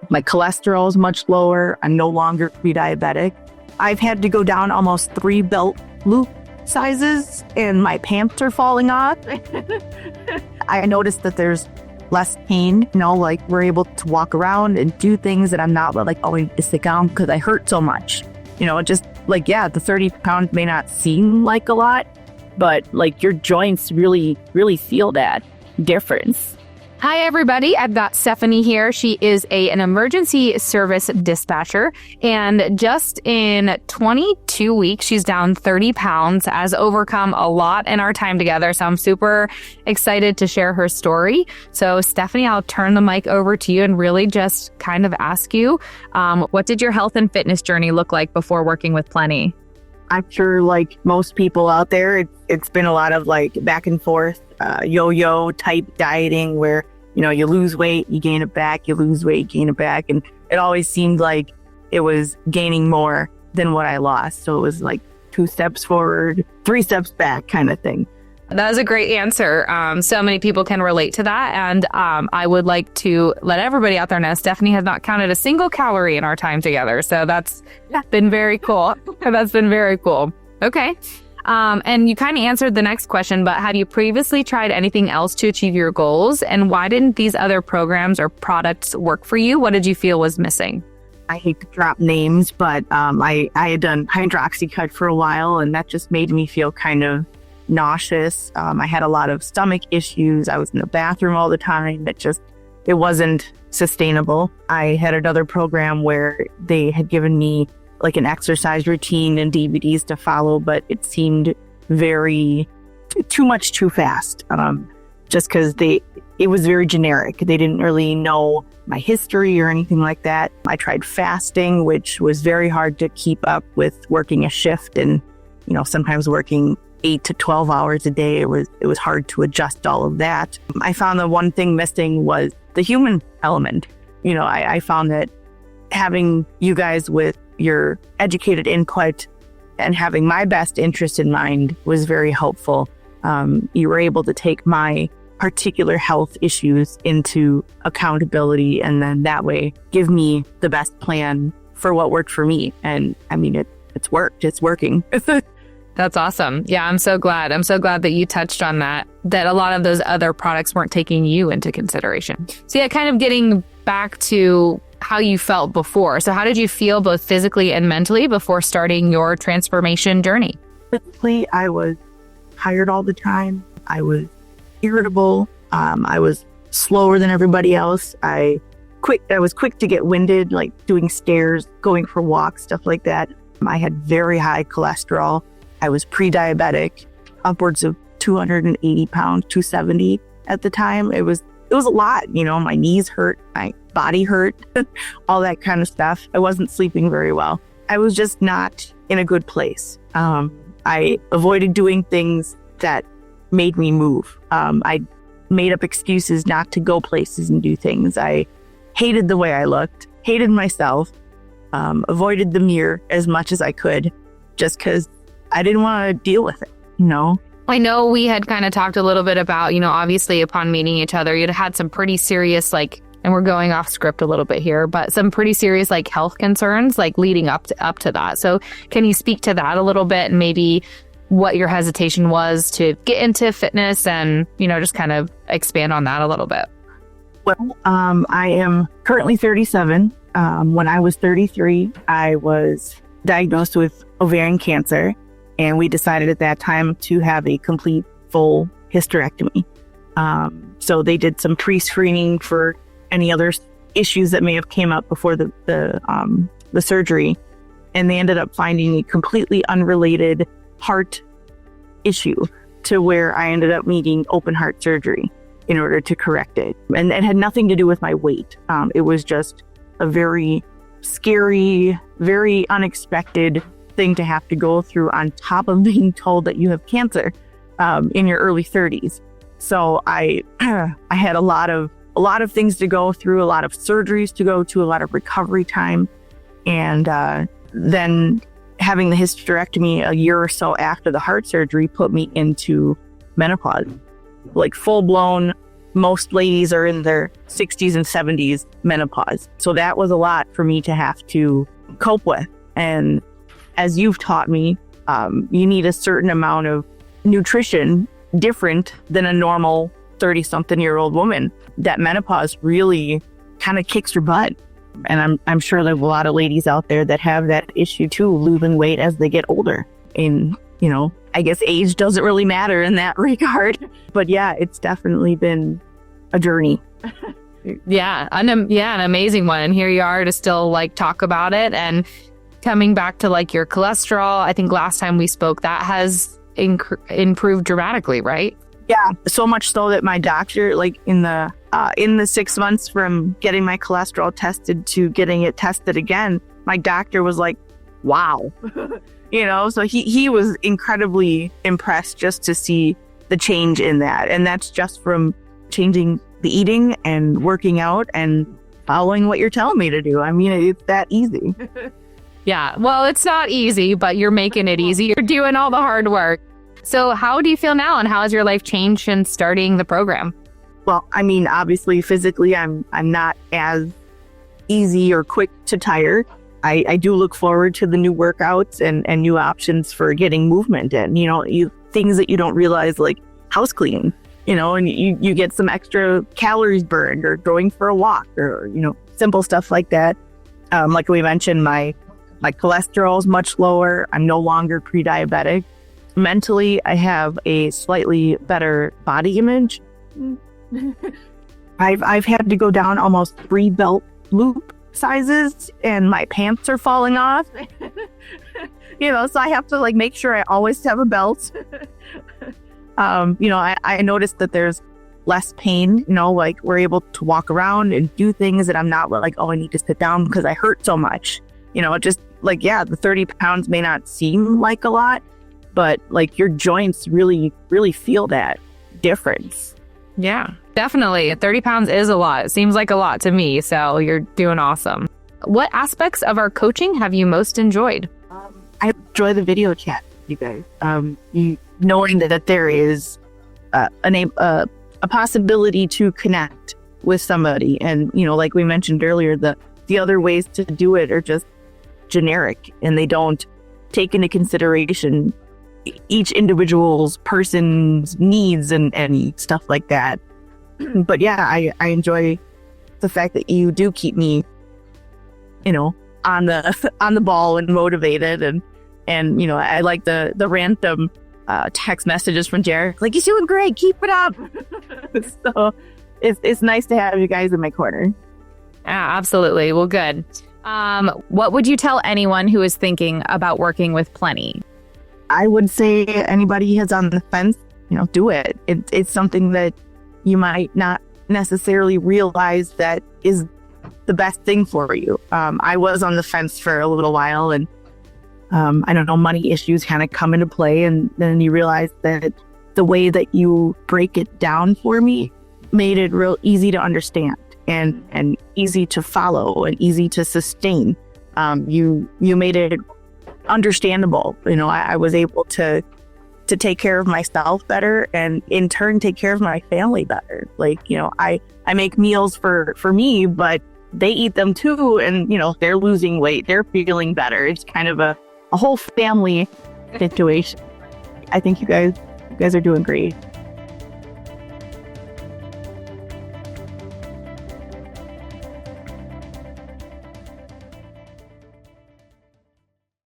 My cholesterol is much lower. I'm no longer pre-diabetic. I've had to go down almost 3 belt loop sizes and my pants are falling off. I noticed that there's less pain, like we're able to walk around and do things that I'm not like, oh, I need to sit down because I hurt so much. Just like, yeah, the 30 pounds may not seem like a lot, but like your joints really, really feel that difference. Hi, everybody. I've got Stephanie here. She is an emergency service dispatcher. And just in 22 weeks, she's down 30 pounds, has overcome a lot in our time together. So I'm super excited to share her story. So Stephanie, I'll turn the mic over to you and really just kind of ask you, what did your health and fitness journey look like before working with Plenty? I'm sure like most people out there, it's been a lot of like back and forth, yo-yo type dieting where, you lose weight, you gain it back, you lose weight, gain it back. And it always seemed like it was gaining more than what I lost. So it was like 2 steps forward, 3 steps back kind of thing. That was a great answer. So many people can relate to that. And I would like to let everybody out there know Stephanie has not counted a single calorie in our time together. So that's been very cool. That's been very cool. Okay. And you kind of answered the next question, but have you previously tried anything else to achieve your goals? And why didn't these other programs or products work for you? What did you feel was missing? I hate to drop names, but I had done hydroxycut for a while, and that just made me feel kind of nauseous. I had a lot of stomach issues. I was in the bathroom all the time. It wasn't sustainable. I had another program where they had given me like an exercise routine and DVDs to follow, but it seemed too much too fast. Just because it was very generic. They didn't really know my history or anything like that. I tried fasting, which was very hard to keep up with working a shift and, sometimes working 8 to 12 hours a day. It was hard to adjust all of that. I found the one thing missing was the human element. I found that having you guys with your educated input and having my best interest in mind was very helpful. You were able to take my particular health issues into accountability and then that way give me the best plan for what worked for me. And I mean, it's worked. It's working. That's awesome. Yeah, I'm so glad. I'm so glad that you touched on that a lot of those other products weren't taking you into consideration. So yeah, kind of getting back to how you felt before. So how did you feel both physically and mentally before starting your transformation journey? Physically, I was tired all the time. I was irritable. I was slower than everybody else. I was quick to get winded, like doing stairs, going for walks, stuff like that. I had very high cholesterol. I was pre-diabetic, upwards of 280 pounds, 270 at the time. It was a lot, my knees hurt, my body hurt, all that kind of stuff. I wasn't sleeping very well. I was just not in a good place. I avoided doing things that made me move. I made up excuses not to go places and do things. I hated the way I looked, hated myself, avoided the mirror as much as I could just because I didn't want to deal with it, I know we had kind of talked a little bit about, obviously upon meeting each other, you'd had some pretty serious, and we're going off script a little bit here, but some pretty serious health concerns leading up to that. So can you speak to that a little bit and maybe what your hesitation was to get into fitness and, just kind of expand on that a little bit? Well, I am currently 37. When I was 33, I was diagnosed with ovarian cancer. And we decided at that time to have a complete full hysterectomy. So they did some pre-screening for any other issues that may have came up before the surgery. And they ended up finding a completely unrelated heart issue to where I ended up needing open heart surgery in order to correct it. And it had nothing to do with my weight. It was just a very scary, very unexpected thing to have to go through on top of being told that you have cancer in your early 30s. So I had a lot of things to go through, a lot of surgeries to go to, a lot of recovery time. And then having the hysterectomy a year or so after the heart surgery put me into menopause, full blown most ladies are in their 60s and 70s menopause. So that was a lot for me to have to cope with. And as you've taught me, you need a certain amount of nutrition different than a normal 30-something-year-old woman. That menopause really kind of kicks your butt. And I'm sure there's a lot of ladies out there that have that issue too, losing weight as they get older. And, I guess age doesn't really matter in that regard. But yeah, it's definitely been a journey. Yeah, an amazing one. And here you are to still talk about it. And coming back to your cholesterol, I think last time we spoke, that has improved dramatically, right? Yeah, so much so that my doctor, in the 6 months from getting my cholesterol tested to getting it tested again, my doctor was like, wow. So he was incredibly impressed just to see the change in that. And that's just from changing the eating and working out and following what you're telling me to do. I mean, it's that easy. Yeah, well, it's not easy, but you're making it easy. You're doing all the hard work. So how do you feel now, and how has your life changed since starting the program? Well, I mean, obviously, physically, I'm not as easy or quick to tire. I do look forward to the new workouts and new options for getting movement in, things that you don't realize, like house cleaning, and you get some extra calories burned, or going for a walk, or, simple stuff like that. Like we mentioned, my cholesterol is much lower. I'm no longer pre-diabetic. Mentally, I have a slightly better body image. I've had to go down almost 3 belt loop sizes, and my pants are falling off. So I have to make sure I always have a belt. I noticed that there's less pain, we're able to walk around and do things that I'm not I need to sit down because I hurt so much. Just the 30 pounds may not seem like a lot, but your joints really, really feel that difference. Yeah, definitely. 30 pounds is a lot. It seems like a lot to me. So you're doing awesome. What aspects of our coaching have you most enjoyed? I enjoy the video chat, you guys. Knowing that there is a possibility to connect with somebody. And, like we mentioned earlier, the other ways to do it are just generic, and they don't take into consideration each individual's person's needs and stuff like that. But yeah, I enjoy the fact that you do keep me, on the ball and motivated, and I like the random text messages from Jared, you're doing great, keep it up. So it's nice to have you guys in my corner. Yeah, absolutely. Well, good. What would you tell anyone who is thinking about working with Plenty? I would say anybody who's on the fence, do it. It's something that you might not necessarily realize that is the best thing for you. I was on the fence for a little while, and I don't know, money issues kind of come into play, and then you realize that the way that you break it down for me made it real easy to understand and easy to follow and easy to sustain. You made it understandable. I was able to take care of myself better, and in turn take care of my family better. I make meals for me, but they eat them too, and they're losing weight, they're feeling better. It's kind of a whole family situation. I think you guys are doing great.